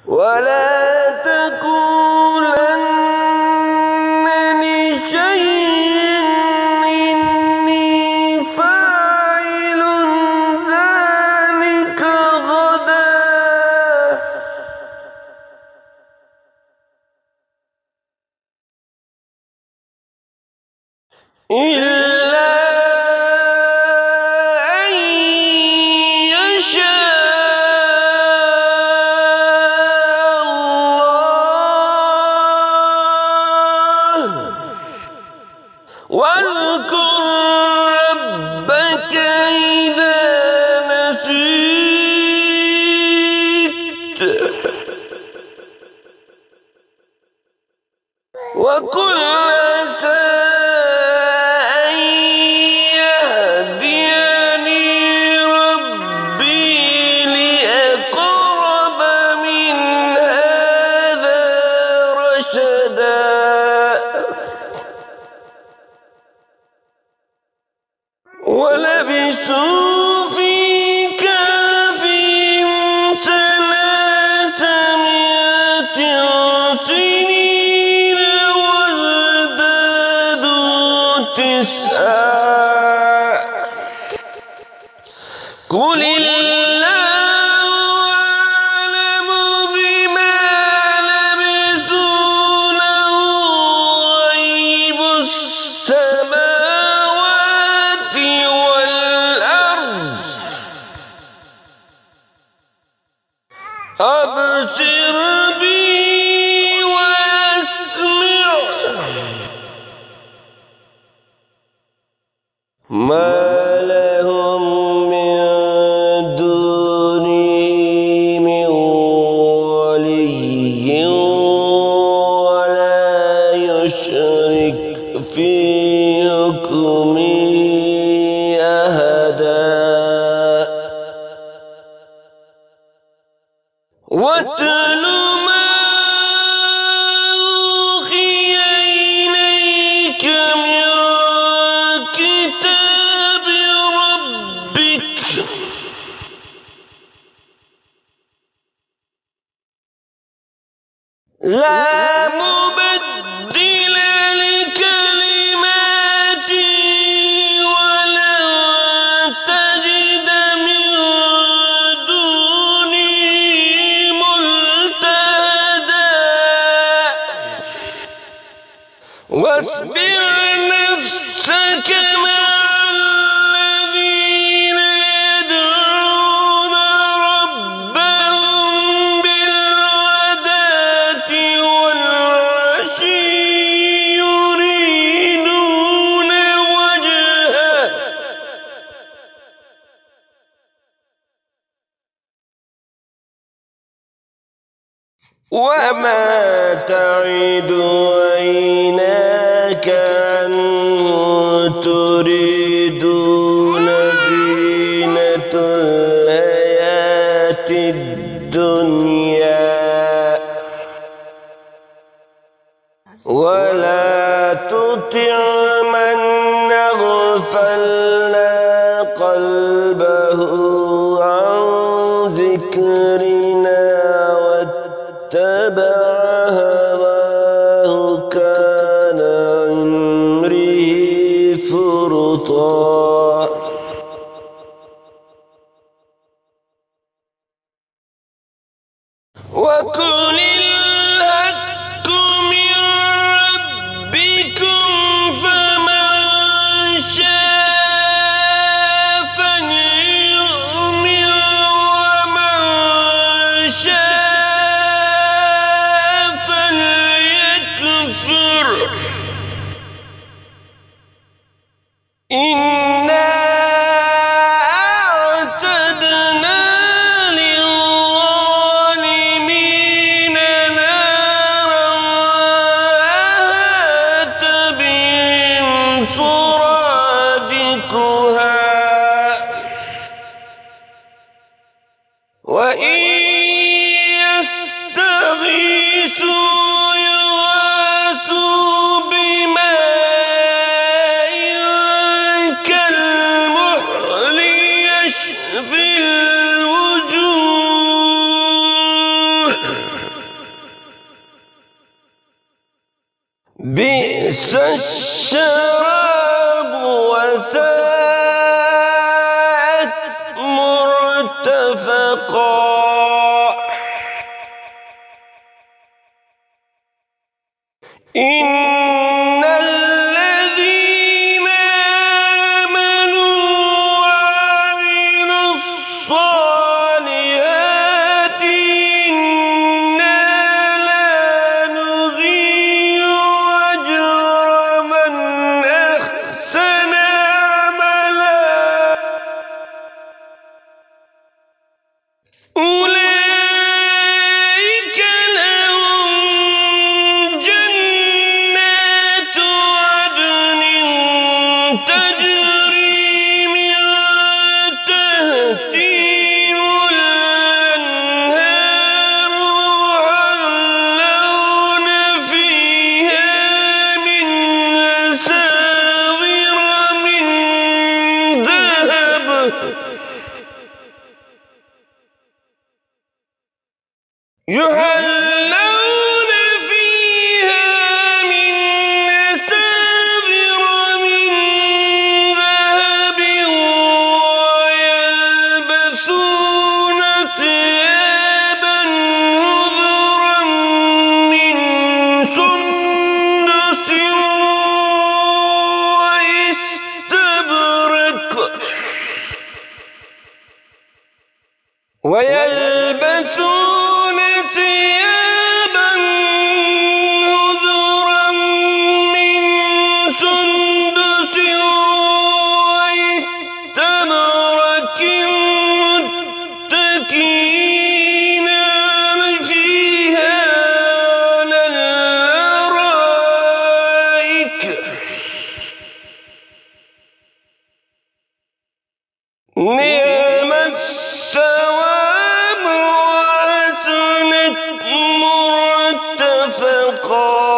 ولا تقولن لشيء إني فاعل ذلك غدا إلا أن يشاء واذكر ربك إذا نسيت وقل عسى أن يهديني ربي لأقرب من هذا رشدا ولبثوا في كهفهم 300 سنين وازدادوا 9 قل الله أعلم بما لبثوا له غيب السماوات والأرض أبصر بي وأسمع ما لهم من دونه من ولي ولا يشرك في حكمه أحدا واتل ما أوحي إليك من كتاب ربك لا مبدل لكلماته ولن تجد من دونه ملتحدا واصبر نفسك مع الذين يدعون ربهم بالغداة والعشي يريدون وجهه وما تعد عيناك عنه تريدون زينة الحياة الدنيا ولا تطع من أغفلنا قلبه عن ذكرنا واتبع هواه كان عمره فرطا وقل الحق من ربكم فمن شاء فليؤمن ومن شاء فليكفر إنا أعتدنا للظالمين نارا أحاط بهم سرادقها وإن يستغيثوا يغاثوا بماء كالمحل يشفي الوجوه بئس الشراب وساءت مرتفقا. إن الذين آمنوا وعملوا الصالحات إنا لا نضيع أجر من أحسن عملا. أولئك لهم جنات عدن تجري من تحتهم الأنهار يحلون فيها من أساور من ذهب يحلون فيها من أساور من ذهب ويلبسون ثيابا خضرا من سندس واستبرق ويلبسون ثيابا خضرا من سندس واستبرق متكئين فيها على الأرائك نعم الثواب وحسنت مرتفقا.